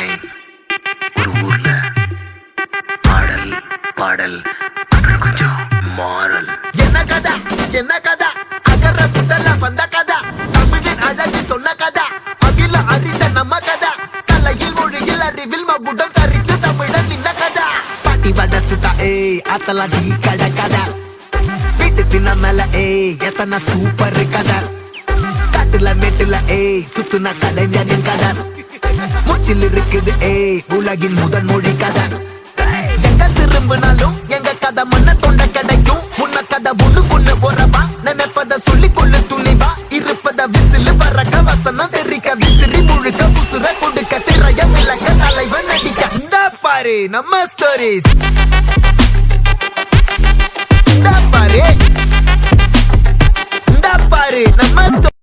Line. ஒரு ஊர்ல பாடல் பாடல் அப்புறம் கொஞ்சம் மாறல். என்ன கதை என்ன கதை அகர புதல வந்த கதை தமிழின் அழகு சொன்ன கதை அகில அறிந்த நம்ம கதை கலையில் மொழியில் அறிவில் மகுடம் தரித்து தமிழன் நின்ன கதை பாட்டி வட சுட்டா அத்தலா டீ கடை கதை வீட்டு தின்ன மேல எத்தனை சூப்பர் கதை காட்டுல மேட்டுல சுத்துன கலைஞனின் கதை மூச்சில் இருக்குது உலகின் முதன் மொழி கதை எங்க திரும்பினாலும் எங்க கதை மண்ண தொண்ட கிடைக்கும் முன்ன கதை ஒண்ணு போறவா நினைப்பத சொல்லி கொள்ளு துணிவா இருப்பத விசிலு வரக்க வசனம் தெரிக்க விசிறி முழுக்க புசுர கொடுக்க திரைய விளக்க தலைவன் நடிக்க இந்த பாரு நம்ம ஸ்டோரிஸ் இந்த பாரு நம்ம